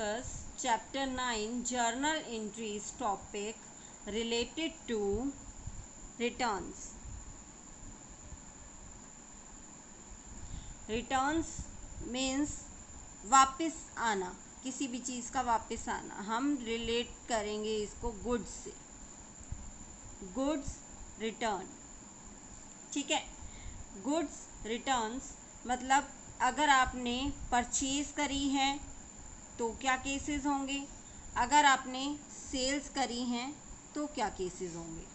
discuss chapter 9 journal entries topic related to returns. Returns means वापस आना, किसी भी चीज़ का वापस आना. हम रिलेट करेंगे इसको गुड्स से. गुड्स रिटर्न, ठीक है. गुड्स रिटर्न्स मतलब अगर आपने परचेज करी है तो क्या केसेस होंगे, अगर आपने सेल्स करी हैं तो क्या केसेस होंगे.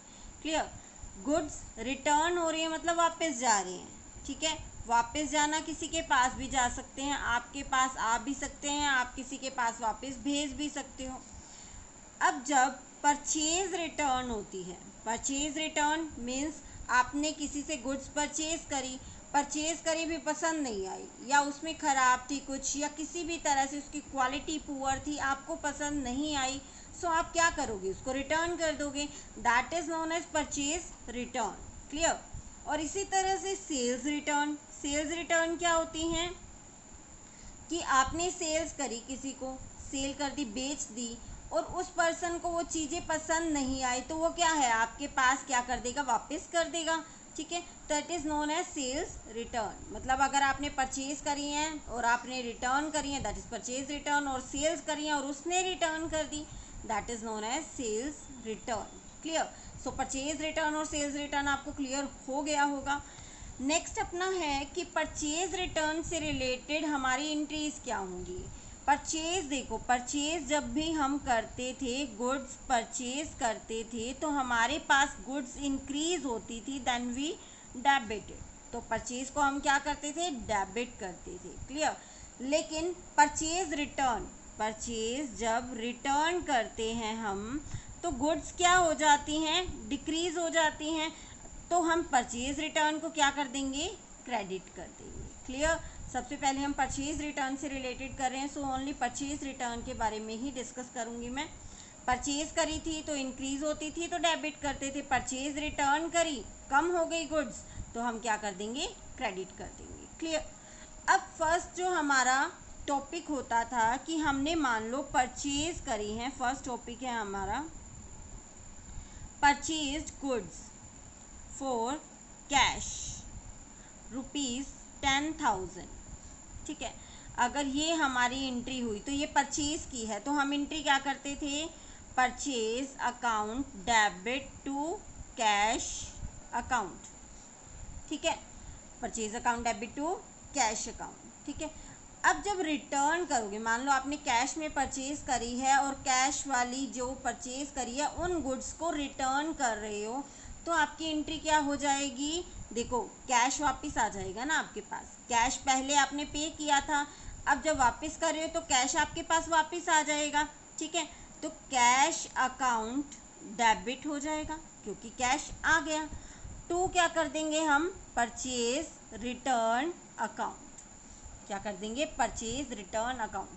क्लियर. गुड्स रिटर्न हो रही है मतलब वापस जा रहे हैं, ठीक है. वापस जाना किसी के पास भी जा सकते हैं, आपके पास आ भी सकते हैं, आप किसी के पास वापस भेज भी सकते हो. अब जब परचेज रिटर्न होती है, परचेज रिटर्न मीन्स आपने किसी से गुड्स परचेज करी भी पसंद नहीं आई, या उसमें ख़राब थी कुछ, या किसी भी तरह से उसकी क्वालिटी पुअर थी, आपको पसंद नहीं आई, सो आप क्या करोगे, उसको रिटर्न कर दोगे. That is known as purchase return. Clear. और इसी तरह से सेल्स रिटर्न. सेल्स रिटर्न क्या होती हैं कि आपने सेल्स करी, किसी को सेल कर दी, बेच दी, और उस पर्सन को वो चीज़ें पसंद नहीं आई, तो वो क्या है, आपके पास क्या कर देगा, वापस कर देगा. ठीक है. That is known as sales return. मतलब अगर आपने परचेज करी हैं और आपने रिटर्न करी हैं, दैट इज़ परचेज रिटर्न. और सेल्स करी हैं और उसने रिटर्न कर दी, that is known as sales return. Clear. So purchase return और सेल्स रिटर्न आपको क्लियर हो गया होगा. नेक्स्ट अपना है कि परचेज रिटर्न से रिलेटेड हमारी एंट्रीज क्या होंगी. परचेज, देखो परचेज जब भी हम करते थे, गुड्स परचेज करते थे, तो हमारे पास गुड्स इंक्रीज होती थी, देन वी डेबिटेड. तो परचेज को हम क्या करते थे, डेबिट करते थे. क्लियर. लेकिन परचेज रिटर्न, परचेज जब रिटर्न करते हैं हम, तो गुड्स क्या हो जाती हैं, डिक्रीज हो जाती हैं. तो हम परचेज रिटर्न को क्या कर देंगे, क्रेडिट कर देंगे. क्लियर. सबसे पहले हम परचेज रिटर्न से रिलेटेड कर रहे हैं, सो ओनली परचेज रिटर्न के बारे में ही डिस्कस करूंगी मैं. परचेज करी थी तो इंक्रीज होती थी तो डेबिट करते थे. परचेज रिटर्न करी, कम हो गई गुड्स, तो हम क्या कर देंगे, क्रेडिट कर देंगे. क्लियर. अब फर्स्ट जो हमारा टॉपिक होता था कि हमने मान लो परचेज करी है, फर्स्ट टॉपिक है हमारा परचेज गुड्स फॉर कैश ₹10,000. ठीक है. अगर ये हमारी एंट्री हुई तो ये परचेज की है, तो हम एंट्री क्या करते थे, purchase account debit to cash account. ठीक है. Purchase account debit to cash account. ठीक है. अब जब रिटर्न करोगे, मान लो आपने कैश में परचेज करी है और कैश वाली जो परचेज करी है उन गुड्स को रिटर्न कर रहे हो, तो आपकी एंट्री क्या हो जाएगी, देखो कैश वापस आ जाएगा ना आपके पास. कैश पहले आपने पे किया था, अब जब वापस कर रहे हो तो कैश आपके पास वापस आ जाएगा. ठीक है. तो कैश अकाउंट डेबिट हो जाएगा क्योंकि कैश आ गया. टू क्या कर देंगे हम, परचेज रिटर्न अकाउंट. क्या कर देंगे, परचेज रिटर्न अकाउंट.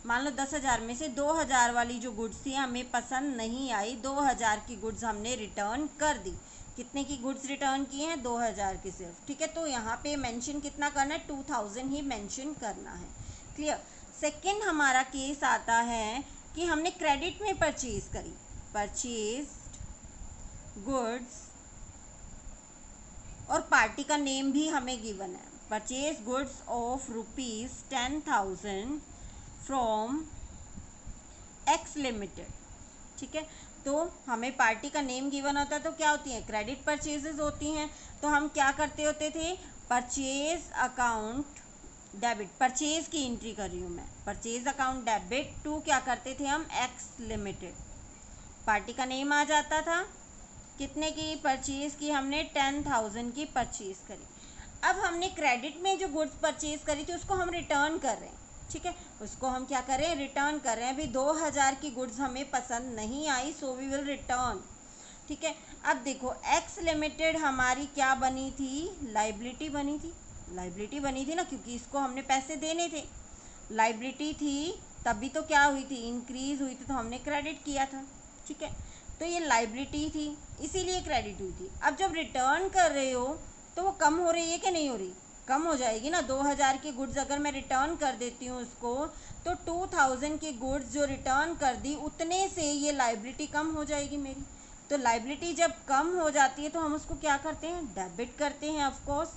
मान लो 10,000 में से 2,000 वाली जो गुड्स थी हमें पसंद नहीं आई, 2,000 की गुड्स हमने रिटर्न कर दी. कितने की गुड्स रिटर्न की हैं, 2,000 की सिर्फ. ठीक है. तो यहाँ पे मेंशन कितना करना है, 2,000 ही मेंशन करना है. क्लियर. सेकंड हमारा केस आता है कि हमने क्रेडिट में परचेज करी, परचेज गुड्स, और पार्टी का नेम भी हमें गिवन है, purchase goods of ₹10,000 from x limited. ठीक है. तो हमें पार्टी का नेम गिवन होता है तो क्या होती है, क्रेडिट परचेजेस होती हैं. तो हम क्या करते होते थे, परचेज अकाउंट डेबिट, परचेज की एंट्री कर रही हूँ मैं, परचेज अकाउंट डेबिट टू क्या करते थे हम, एक्स लिमिटेड. पार्टी का नेम आ जाता था, कितने की परचेज की हमने, 10,000 की परचेज करी. अब हमने क्रेडिट में जो गुड्स परचेज करी थी उसको हम रिटर्न कर रहे हैं. ठीक है. उसको हम क्या कर रहे हैं, रिटर्न कर रहे हैं. अभी 2,000 की गुड्स हमें पसंद नहीं आई, सो वी विल रिटर्न. ठीक है. अब देखो एक्स लिमिटेड हमारी क्या बनी थी, लाइबिलिटी बनी थी. लाइबिलिटी बनी थी ना, क्योंकि इसको हमने पैसे देने थे. लाइबिलिटी थी तभी तो क्या हुई थी, इंक्रीज हुई थी, तो हमने क्रेडिट किया था. ठीक है. तो ये लाइबिलिटी थी इसीलिए क्रेडिट हुई थी. अब जब रिटर्न कर रहे हो तो वो कम हो रही है कि नहीं हो रही, कम हो जाएगी ना। 2000 के गुड्स अगर मैं रिटर्न कर देती हूँ उसको, तो 2000 के गुड्स जो रिटर्न कर दी उतने से ये लाइबिलिटी कम हो जाएगी मेरी। तो लाइबिलिटी जब कम हो जाती है तो हम उसको क्या करते हैं, डेबिट करते हैं of course.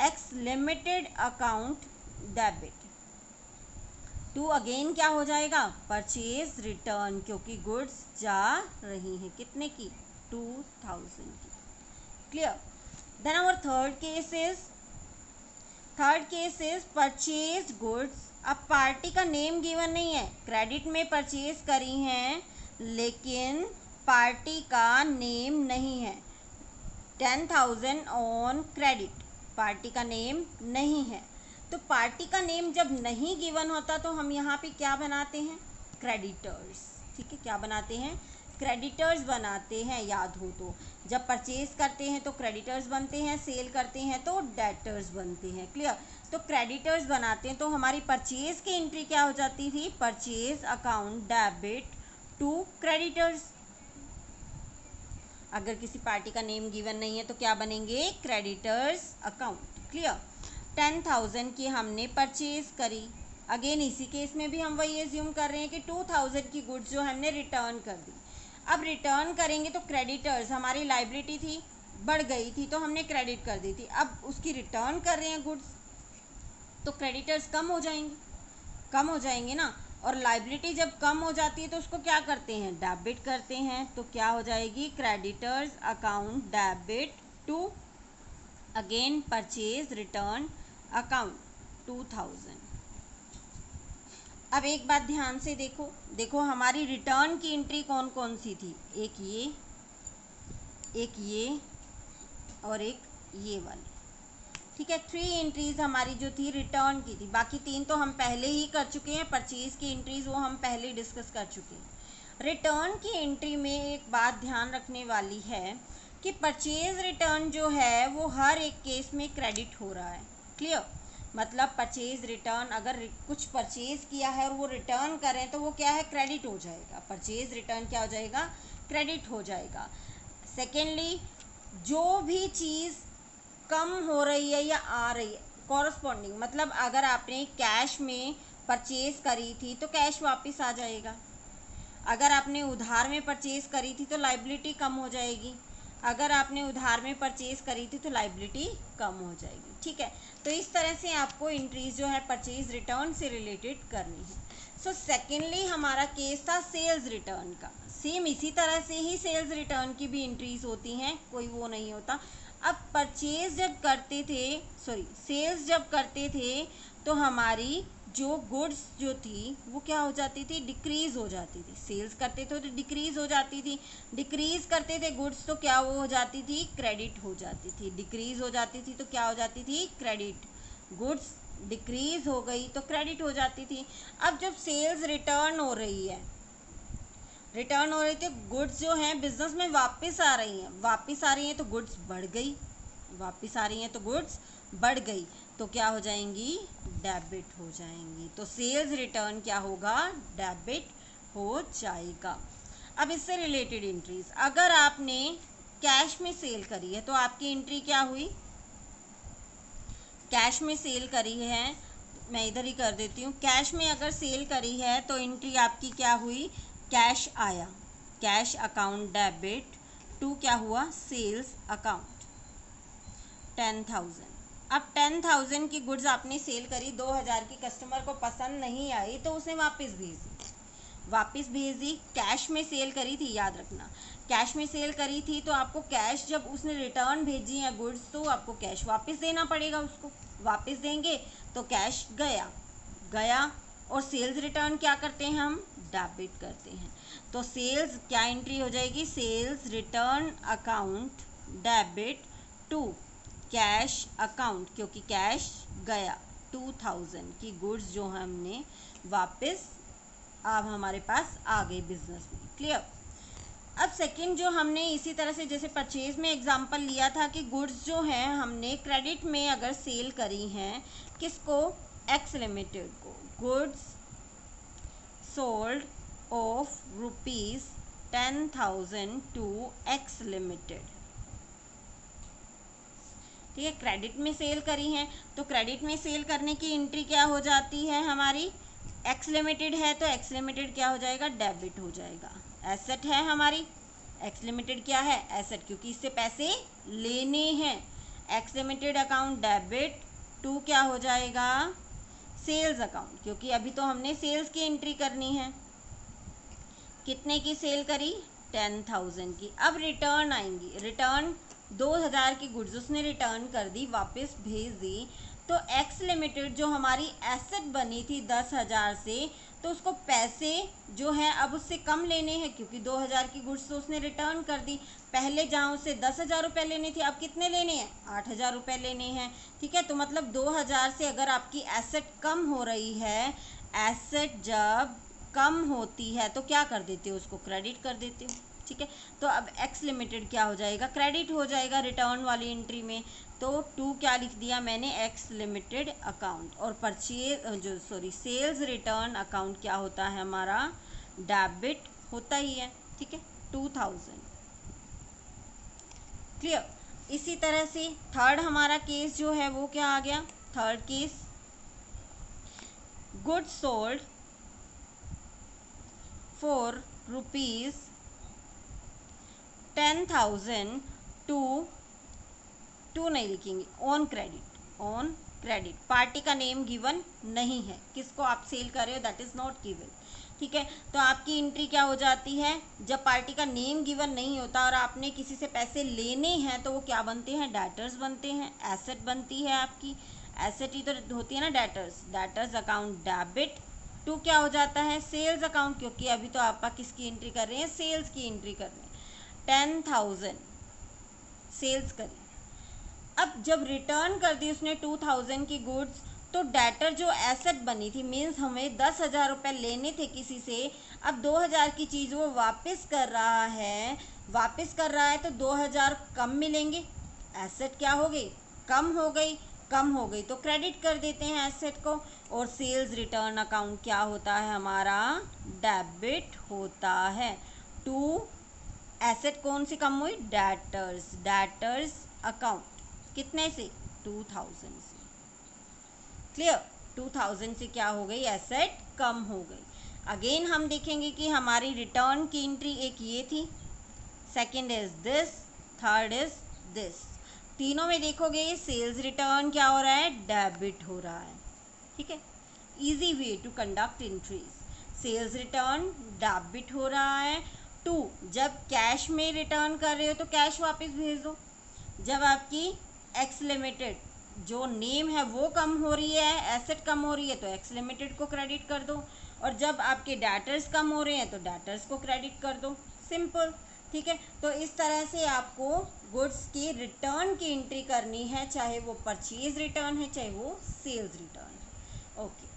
X limited account debit to again क्या हो जाएगा, परचेज रिटर्न, क्योंकि गुड्स जा रही हैं कितने की, 2000 की। Clear. Then our third case is purchase goods. अब पार्टी का नेम गिवन नहीं है, क्रेडिट में परचेज करी हैं लेकिन पार्टी का नेम नहीं है। 10,000 ऑन क्रेडिट, पार्टी का नेम नहीं है। तो पार्टी का नेम जब नहीं गिवन होता तो हम यहाँ पे क्या बनाते हैं, क्रेडिटर्स। ठीक है, क्या बनाते हैं, क्रेडिटर्स बनाते हैं, याद हो तो। जब परचेज करते हैं तो क्रेडिटर्स बनते हैं, सेल करते हैं तो डेटर्स बनते हैं। क्लियर। तो क्रेडिटर्स बनाते हैं तो हमारी परचेज की एंट्री क्या हो जाती थी, purchase account debit to creditors. अगर किसी पार्टी का नेम गिवन नहीं है तो क्या बनेंगे, क्रेडिटर्स अकाउंट। क्लियर। 10,000 की हमने परचेज करी, अगेन इसी केस में भी हम वही एज्यूम कर रहे हैं कि 2000 की गुड्स जो हमने रिटर्न कर दी। अब रिटर्न करेंगे तो क्रेडिटर्स, हमारी लाइबिलिटी थी, बढ़ गई थी तो हमने क्रेडिट कर दी थी, अब उसकी रिटर्न कर रहे हैं गुड्स तो क्रेडिटर्स कम हो जाएंगे ना। और लाइबिलिटी जब कम हो जाती है तो उसको क्या करते हैं, डेबिट करते हैं। तो क्या हो जाएगी, creditors account debit to again purchase return account 2000। अब एक बात ध्यान से देखो हमारी रिटर्न की एंट्री कौन कौन सी थी, एक ये और एक ये वाली। ठीक है, 3 एंट्रीज हमारी जो थी रिटर्न की थी, बाकी 3 तो हम पहले ही कर चुके हैं। परचेज की एंट्रीज वो हम पहले ही डिस्कस कर चुके हैं। रिटर्न की एंट्री में एक बात ध्यान रखने वाली है कि परचेज रिटर्न जो है वो हर एक केस में क्रेडिट हो रहा है। क्लियर। मतलब परचेज रिटर्न, अगर कुछ परचेज किया है और वो रिटर्न करें तो वो क्या है, क्रेडिट हो जाएगा। परचेज रिटर्न क्या हो जाएगा, क्रेडिट हो जाएगा। सेकेंडली, जो भी चीज़ कम हो रही है या आ रही है कॉरस्पॉन्डिंग, मतलब अगर आपने कैश में परचेज करी थी तो कैश वापस आ जाएगा। अगर आपने उधार में परचेज करी थी तो लाइबिलिटी कम हो जाएगी। अगर आपने उधार में परचेज करी थी तो लाइबिलिटी कम हो जाएगी। ठीक है, तो इस तरह से आपको एंट्रीज जो है परचेज रिटर्न से रिलेटेड करनी है। सो सेकेंडली हमारा केस था सेल्स रिटर्न का। सेम इसी तरह से ही सेल्स रिटर्न की भी एंट्रीज होती हैं, कोई वो नहीं होता। अब परचेज जब करते थे, सेल्स जब करते थे तो हमारी जो गुड्स जो थी वो क्या हो जाती थी, डिक्रीज हो जाती थी। सेल्स करते थे तो डिक्रीज हो जाती थी, डिक्रीज करते थे गुड्स तो क्या वो हो जाती थी, क्रेडिट हो जाती थी। डिक्रीज हो जाती थी तो क्या हो जाती थी, क्रेडिट। गुड्स डिक्रीज हो गई तो क्रेडिट हो जाती थी। अब जब सेल्स रिटर्न हो रही थी, गुड्स जो हैं बिजनेस में वापस आ रही हैं तो गुड्स बढ़ गई, वापस आ रही हैं तो गुड्स बढ़ गई तो क्या हो जाएंगी, डेबिट हो जाएंगी। तो सेल्स रिटर्न क्या होगा, डेबिट हो जाएगा। अब इससे रिलेटेड एंट्रीज, अगर आपने कैश में सेल करी है तो आपकी एंट्री क्या हुई, कैश में सेल करी है, मैं इधर ही कर देती हूँ। कैश में अगर सेल करी है तो एंट्री आपकी क्या हुई, कैश आया, कैश अकाउंट डेबिट टू क्या हुआ, सेल्स अकाउंट 10,000। अब 10,000 की गुड्स आपने सेल करी, 2,000 की कस्टमर को पसंद नहीं आई तो उसने वापस भेज दी। कैश में सेल करी थी, याद रखना, कैश में सेल करी थी तो आपको कैश, जब उसने रिटर्न भेजी है गुड्स तो आपको कैश वापस देना पड़ेगा, उसको वापस देंगे तो कैश गया। और सेल्स रिटर्न क्या करते हैं हम, डेबिट करते हैं। तो सेल्स क्या एंट्री हो जाएगी, sales return account debit to cash account, क्योंकि कैश गया, 2,000 की गुड्स जो हमने वापस अब हमारे पास आ गई बिजनेस में। क्लियर। अब सेकंड जो हमने इसी तरह से जैसे परचेज में एग्जांपल लिया था कि गुड्स जो हैं हमने क्रेडिट में अगर सेल करी हैं, किसको, एक्स लिमिटेड को, goods sold of ₹10,000 to X limited. ठीक है, क्रेडिट में सेल करी है तो क्रेडिट में सेल करने की एंट्री क्या हो जाती है हमारी, एक्स लिमिटेड है तो एक्स लिमिटेड क्या हो जाएगा, डेबिट हो जाएगा। एसेट है हमारी, एक्स लिमिटेड क्या है, एसेट, क्योंकि इससे पैसे लेने हैं। X limited account debit to क्या हो जाएगा, सेल्स अकाउंट, क्योंकि अभी तो हमने सेल्स की एंट्री करनी है। कितने की सेल करी, 10,000 की। अब रिटर्न आएंगी, रिटर्न 2,000 की गुड्स उसने रिटर्न कर दी, वापस भेज दी, तो एक्स लिमिटेड जो हमारी एसेट बनी थी 10,000 से, तो उसको पैसे जो है अब उससे कम लेने हैं, क्योंकि 2,000 की गुड्स तो उसने रिटर्न कर दी। पहले जहाँ उससे 10,000 रुपये लेने थे, अब कितने लेने हैं, 8,000 रुपये लेने हैं। ठीक है, तो मतलब 2,000 से अगर आपकी एसेट कम हो रही है, एसेट जब कम होती है तो क्या कर देते हो, उसको क्रेडिट कर देते हो। ठीक है, तो अब एक्स लिमिटेड क्या हो जाएगा, क्रेडिट हो जाएगा रिटर्न वाली एंट्री में। तो टू क्या लिख दिया मैंने, एक्स लिमिटेड अकाउंट, और सेल्स रिटर्न अकाउंट क्या होता है हमारा, डेबिट होता ही है। ठीक है, 2,000 क्लियर। इसी तरह से थर्ड हमारा केस जो है वो क्या आ गया, third case, goods sold for rupees 10,000 to नहीं लिखेंगे, on credit, on credit, party का नेम गिवन नहीं है, किसको आप सेल कर रहे हो, दैट इज नॉट गिवन। ठीक है, तो आपकी एंट्री क्या हो जाती है, जब पार्टी का नेम गिवन नहीं होता और आपने किसी से पैसे लेने हैं तो वो क्या बनते हैं, डेटर्स बनते हैं, एसेट बनती है आपकी, एसेट ही तो होती है ना debtors, debtors account debit, to क्या हो जाता है, सेल्स अकाउंट, क्योंकि अभी तो आप किसकी एंट्री कर रहे हैं, सेल्स की एंट्री कर रहे हैं। 10,000 सेल्स करी, अब जब रिटर्न कर दी उसने 2,000 की गुड्स, तो डेटर जो एसेट बनी थी, मीन्स हमें 10,000 रुपये लेने थे किसी से, अब 2,000 की चीज़ वो वापस कर रहा है, वापस कर रहा है तो 2,000 कम मिलेंगे, एसेट क्या हो गई, कम हो गई, कम हो गई तो क्रेडिट कर देते हैं एसेट को, और सेल्स रिटर्न अकाउंट क्या होता है हमारा, डेबिट होता है। टू एसेट कौन सी कम हुई, डेटर्स, डेटर्स अकाउंट कितने से, 2,000 से। क्लियर, 2,000 से क्या हो गई, एसेट कम हो गई। अगेन हम देखेंगे कि हमारी रिटर्न की एंट्री एक ये थी, second is this, third is this. तीनों में देखोगे सेल्स रिटर्न क्या हो रहा है, डेबिट हो रहा है। ठीक है, easy way to conduct entries, sales return debit हो रहा है। टू, जब कैश में रिटर्न कर रहे हो तो कैश वापस भेज दो, जब आपकी एक्स लिमिटेड जो नेम है वो कम हो रही है, एसेट कम हो रही है, तो एक्स लिमिटेड को क्रेडिट कर दो, और जब आपके डेटर्स कम हो रहे हैं तो डेटर्स को क्रेडिट कर दो, सिंपल। ठीक है, तो इस तरह से आपको गुड्स की रिटर्न की एंट्री करनी है, चाहे वो परचेज रिटर्न है चाहे वो सेल्स रिटर्न है। ओके।